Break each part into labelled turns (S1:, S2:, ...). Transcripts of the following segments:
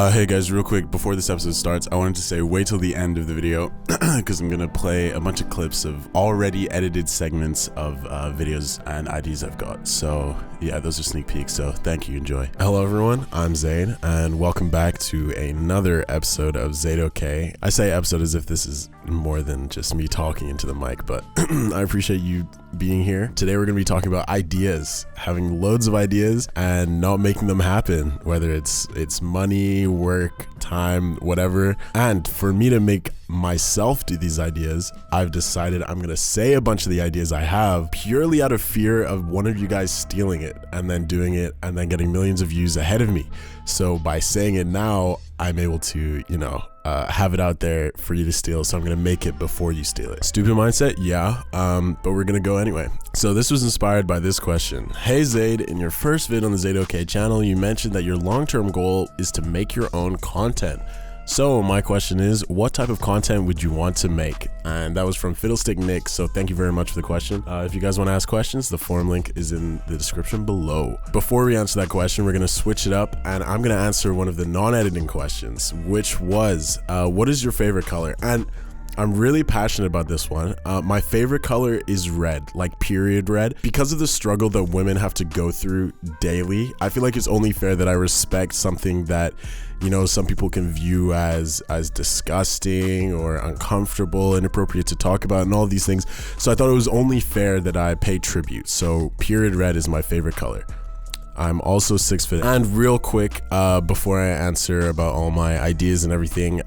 S1: Hey guys, real quick, before this episode starts, I wanted to say wait till the end of the video because I'm gonna play a bunch of clips of already edited segments of videos and ideas I've got. So yeah, those are sneak peeks, so thank you, enjoy. Hello everyone, I'm Zade, and welcome back to another episode of Zade OK. I say episode as if this is more than just me talking into the mic, but I appreciate you being here. Today we're gonna be talking about ideas, having loads of ideas and not making them happen, whether it's money, work, time, whatever. And for me to make myself do these ideas, I've decided I'm gonna say a bunch of the ideas I have purely out of fear of one of you guys stealing it and then doing it and then getting millions of views ahead of me. So by saying it now, I'm able to, have it out there for you to steal. So I'm gonna make it before you steal it. Stupid mindset, yeah, but we're gonna go anyway. So this was inspired by this question. Hey Zade, in your first vid on the Zade OK channel, you mentioned that your long-term goal is to make your own content. So my question is, what type of content would you want to make? And that was from Fiddlestick Nick, so thank you very much for the question. If you guys want to ask questions, the forum link is in the description below. Before we answer that question, we're going to switch it up, and I'm going to answer one of the non-editing questions, which was, what is your favorite color? And I'm really passionate about this one. My favorite color is red, like period red. Because of the struggle that women have to go through daily, I feel like it's only fair that I respect something that, some people can view as disgusting or uncomfortable, inappropriate to talk about, and all these things. So I thought it was only fair that I pay tribute. So period red is my favorite color. I'm also 6'. And real quick, before I answer about all my ideas and everything,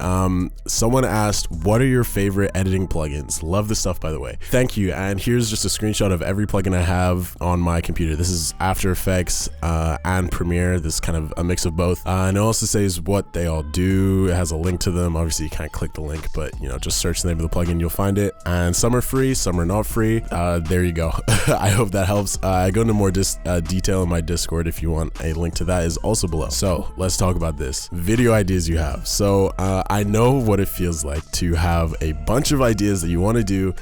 S1: someone asked, what are your favorite editing plugins? Love the stuff, by the way. Thank you. And here's just a screenshot of every plugin I have on my computer. This is After Effects and Premiere. This is kind of a mix of both. And it also says what they all do. It has a link to them. Obviously, you can't click the link, but just search the name of the plugin, you'll find it. And some are free, some are not free. There you go. I hope that helps. I go into more detail in my Discord. If you want a link to that is also below. So let's talk about this. Video ideas you have. So I know what it feels like to have a bunch of ideas that you want to do,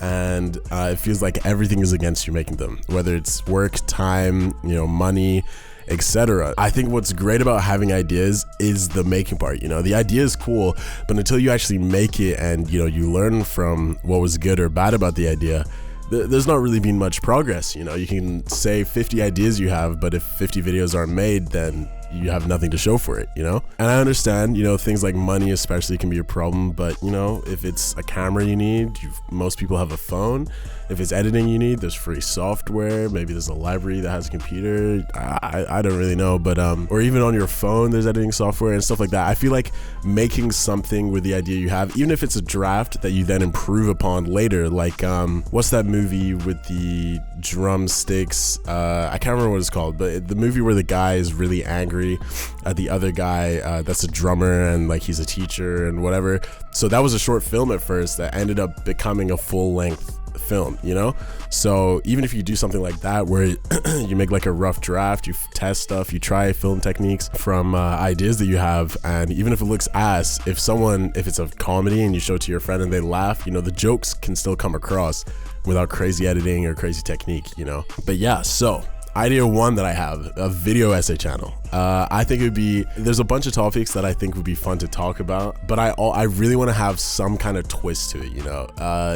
S1: and it feels like everything is against you making them, whether it's work, time, money, etc. I think what's great about having ideas is the making part. The idea is cool, but until you actually make it and you learn from what was good or bad about the idea, there's not really been much progress. You can say 50 ideas you have, but if 50 videos aren't made, then you have nothing to show for it, And I understand, things like money especially can be a problem, but if it's a camera you need, most people have a phone. If it's editing you need, there's free software. Maybe there's a library that has a computer. I don't really know, but or even on your phone there's editing software and stuff like that. I feel like making something with the idea you have, even if it's a draft that you then improve upon later, like what's that movie with the drumsticks? I can't remember what it's called, but the movie where the guy is really angry at the other guy that's a drummer, and like he's a teacher and whatever. So that was a short film at first that ended up becoming a full-length film, So even if you do something like that where you make like a rough draft, you test stuff, you try film techniques from ideas that you have, and even if it looks ass, if it's a comedy and you show it to your friend and they laugh, the jokes can still come across without crazy editing or crazy technique, But yeah, so idea one that I have, a video essay channel. I think there's a bunch of topics that I think would be fun to talk about, but I really want to have some kind of twist to it,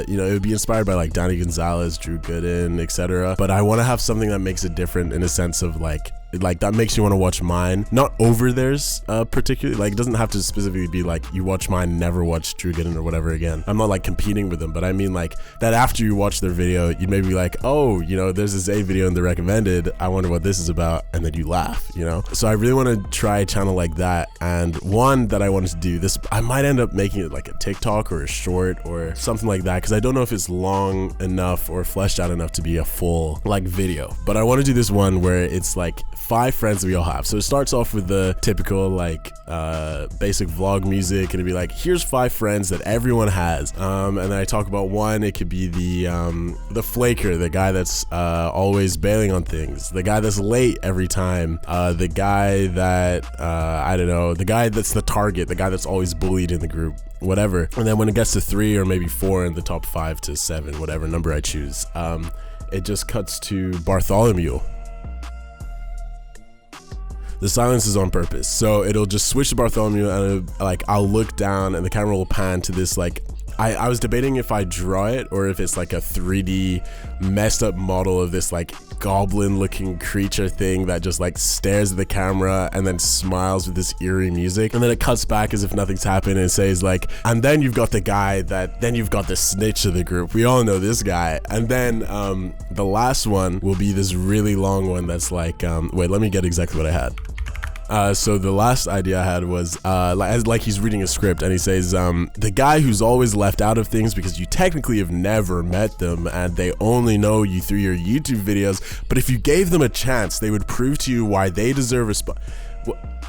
S1: it would be inspired by like Danny Gonzalez, Drew Gooden, etc. But I want to have something that makes it different in a sense of like that makes you want to watch mine, not over theirs particularly. Like it doesn't have to specifically be like you watch mine, never watch Drew Gooden or whatever again. I'm not like competing with them, but I mean like that after you watch their video, you'd maybe be like, oh, there's this A video in the recommended, I wonder what this is about, and then you laugh, So I really want to try a channel like that. And one that I wanted to do this, I might end up making it like a TikTok or a short or something like that, because I don't know if it's long enough or fleshed out enough to be a full like video. But I want to do this one where it's like 5 friends that we all have. So it starts off with the typical like basic vlog music, and it'd be like, here's 5 friends that everyone has, and then I talk about one. It could be the flaker, the guy that's always bailing on things, the guy that's late every time, the guy that I don't know, the guy that's the target, the guy that's always bullied in the group, whatever. And then when it gets to 3 or maybe 4 in the top 5 to 7, whatever number I choose, it just cuts to Bartholomew. The silence is on purpose. So it'll just switch to Bartholomew, and I'll look down and the camera will pan to this like, I was debating if I draw it or if it's like a 3D messed up model of this like goblin looking creature thing that just like stares at the camera and then smiles with this eerie music, and then it cuts back as if nothing's happened and says like, and then you've got the guy then you've got the snitch of the group. We all know this guy. And then the last one will be this really long one that's like, wait, let me get exactly what I had. So the last idea I had was like he's reading a script and he says, the guy who's always left out of things because you technically have never met them and they only know you through your YouTube videos, but if you gave them a chance, they would prove to you why they deserve a spot.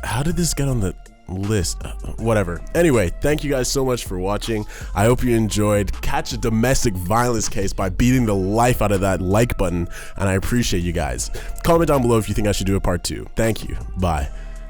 S1: How did this get on the list? Whatever. Anyway, thank you guys so much for watching. I hope you enjoyed. Catch a domestic violence case by beating the life out of that like button, and I appreciate you guys. Comment down below if you think I should do a part 2. Thank you. Bye.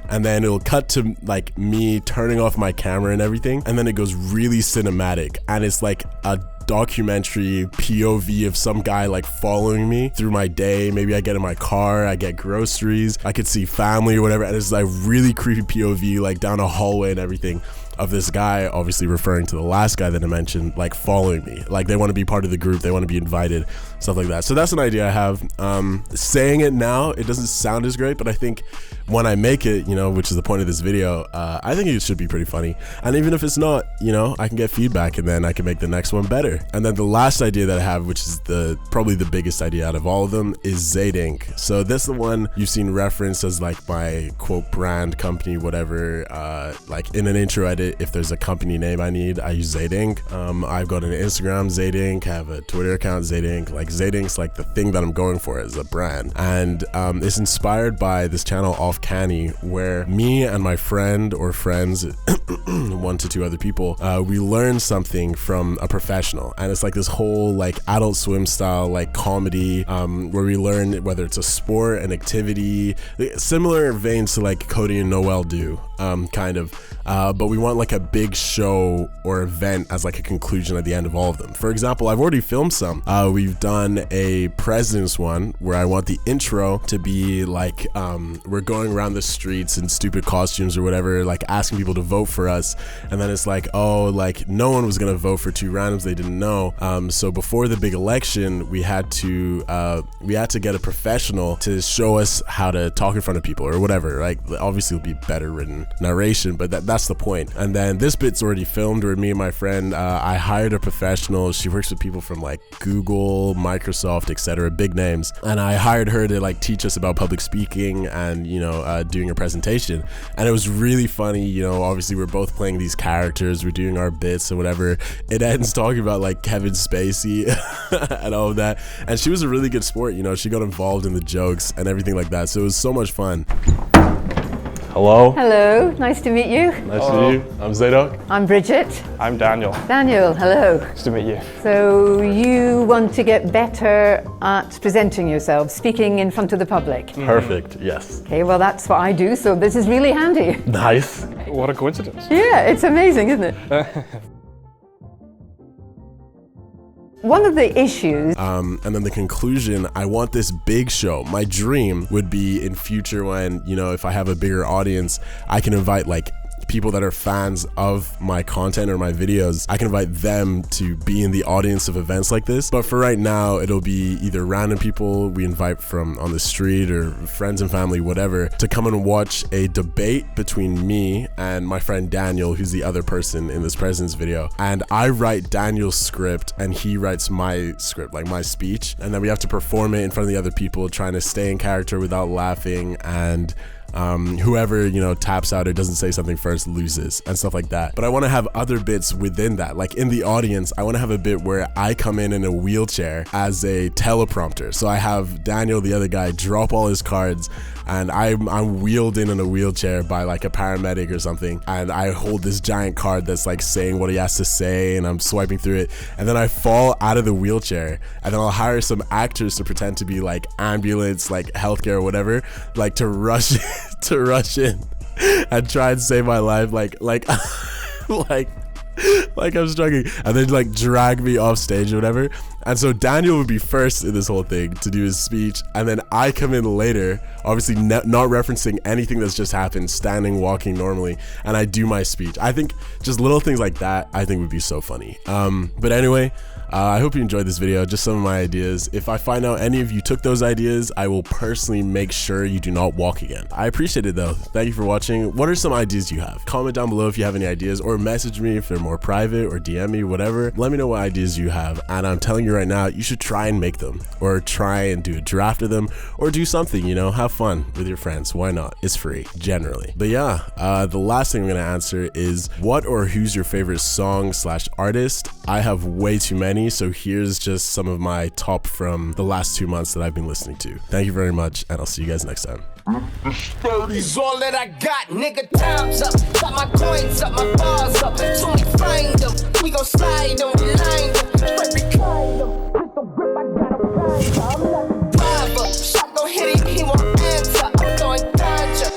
S1: And then it'll cut to like me turning off my camera and everything, and then it goes really cinematic, and it's like a documentary POV of some guy like following me through my day. Maybe I get in my car, I get groceries, I could see family or whatever, and it's like really creepy POV like down a hallway and everything of this guy, obviously referring to the last guy that I mentioned, like following me, like they want to be part of the group, they want to be invited, stuff like that. So that's an idea I have. Saying it now, it doesn't sound as great, but I think when I make it, you know, which is the point of this video, I think it should be pretty funny. And even if it's not, you know, I can get feedback and then I can make the next one better. And then the last idea that I have, which is probably the biggest idea out of all of them, is Zadink. So this is the one you've seen referenced as like my quote brand company, whatever. Like in an intro edit, if there's a company name I need, I use Zadink. I've got an Instagram, Zadink, I have a Twitter account, Zadink. Like Zadink's like the thing that I'm going for as a brand. And it's inspired by this channel Off Canny, where me and my friend or friends, 1 to 2 other people, we learn something from a professional. And it's like this whole like Adult Swim style like comedy, where we learn whether it's a sport, an activity, similar veins to like Cody and Noel do, kind of. But we want like a big show or event as like a conclusion at the end of all of them. For example, I've already filmed some. We've done a president's one where I want the intro to be like, we're going around the streets in stupid costumes or whatever, like asking people to vote for us. And then it's like, oh, like no one was gonna vote for 2 randoms they didn't know. So before the big election, we had to get a professional to show us how to talk in front of people or whatever. Like obviously it'll be better written narration, but that's the point. And then this bit's already filmed where me and my friend, I hired a professional. She works with people from like Google, Microsoft, etc., big names. And I hired her to like teach us about public speaking and, you know, doing a presentation. And it was really funny. You know, obviously we're both playing these characters, we're doing our bits or whatever. It ends talking about like Kevin Spacey and all of that. And she was a really good sport, you know, she got involved in the jokes and everything like that. So it was so much fun. Hello.
S2: Hello, nice to meet you.
S1: Nice to meet you. I'm Zadok.
S2: I'm Bridget.
S3: I'm Daniel.
S2: Daniel, hello.
S3: Nice to meet you.
S2: So you want to get better at presenting yourself, speaking in front of the public?
S1: Perfect, yes.
S2: Okay, well that's what I do, so this is really handy.
S1: Nice.
S3: What a coincidence.
S2: Yeah, it's amazing, isn't it? One of the issues,
S1: and then the conclusion, I want this big show. My dream would be in future when, you know, if I have a bigger audience, I can invite like people that are fans of my content or my videos. I can invite them to be in the audience of events like this. But for right now, it'll be either random people we invite from on the street or friends and family, whatever, to come and watch a debate between me and my friend Daniel, who's the other person in this president's video. And I write Daniel's script and he writes my script, like my speech. And then we have to perform it in front of the other people, trying to stay in character without laughing, and whoever, you know, taps out or doesn't say something first loses and stuff like that. But I want to have other bits within that. Like in the audience, I want to have a bit where I come in a wheelchair as a teleprompter. So I have Daniel, the other guy, drop all his cards and I'm wheeled in a wheelchair by like a paramedic or something, and I hold this giant card that's like saying what he has to say, and I'm swiping through it, and then I fall out of the wheelchair, and then I'll hire some actors to pretend to be like ambulance, like healthcare or whatever, like to rush in and try and save my life, like like I'm struggling, and then like drag me off stage or whatever. And so Daniel would be first in this whole thing to do his speech, and then I come in later, obviously not referencing anything that's just happened, standing, walking normally, and I do my speech. I think just little things like that I think would be so funny. But anyway, I hope you enjoyed this video, just some of my ideas. If I find out any of you took those ideas, I will personally make sure you do not walk again. I appreciate it though. Thank you for watching. What are some ideas you have? Comment down below if you have any ideas, or message me if they're more private, or DM me, whatever. Let me know what ideas you have, and I'm telling you right now, you should try and make them, or try and do a draft of them, or do something, you know, have fun with your friends. Why not? It's free, generally. But yeah, the last thing I'm gonna answer is what or who's your favorite song / artist? I have way too many, so here's just some of my top from the last 2 months that I've been listening to. Thank you very much, and I'll see you guys next time.
S3: Birdie's all that I got, nigga. Time's up. Got my coins up, my bars up. Soon we find them. We gon' slide them, line them. Straight behind them. Pistol grip, I got a blind. I'm not the driver. Shot gon' hit him, he won't answer. I'm going gotcha.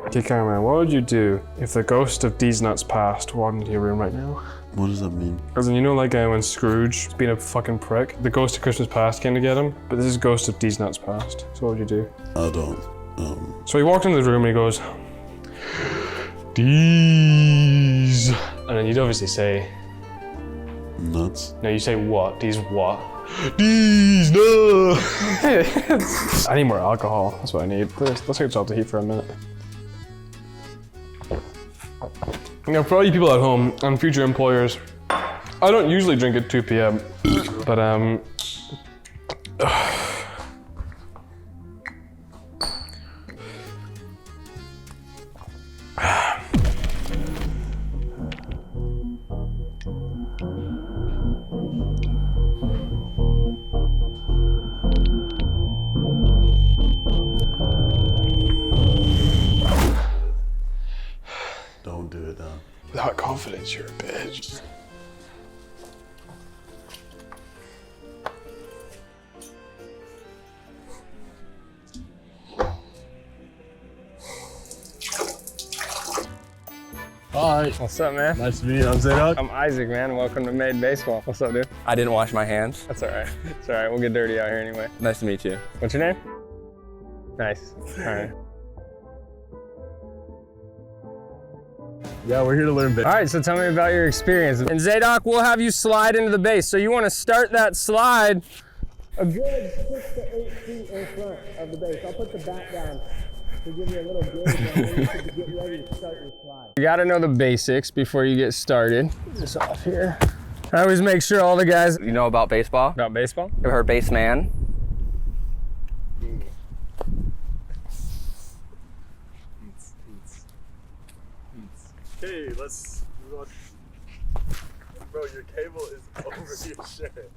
S4: Okay, cameraman, what would you do if the ghost of D's Nuts Past walked into your room right now?
S1: What does that mean?
S4: As in, you know, like when Scrooge was being a fucking prick, the ghost of Christmas Past came to get him, but this is ghost of D's Nuts Past. So what would you do?
S1: I don't.
S4: So he walked into the room and he goes, D's. And then you'd obviously say,
S1: Nuts?
S4: no, you say what? D's what? D's nuts. I need more alcohol. That's what I need. Let's take it off the heat for a minute. You know, for all you people at home and future employers, I don't usually drink at 2 p.m. But
S1: Don't do it now.
S4: without confidence, you're a bitch.
S5: Hi.
S6: What's up, man?
S5: Nice to meet you. I'm Zadink.
S6: I'm Isaac, man. Welcome to Made Baseball. What's up, dude?
S7: I didn't wash my hands.
S6: That's all right. It's all right. We'll get dirty out here anyway.
S7: Nice to meet you.
S6: What's your name? Nice. All right.
S5: Yeah, we're here to learn
S6: All right, so tell me about your experience. And Zadok, we'll have you slide into the base. So you want to start that slide a good 6 to 8 feet in front of the base. I'll put the bat down to give you a little gauge on when you should get ready to start your slide. You got to know the basics before you get started. Get this off here. I always make sure all the guys
S7: You know about baseball?
S6: about baseball.
S7: Ever heard baseman?
S5: Hey, let's. Bro, your cable is over your shirt.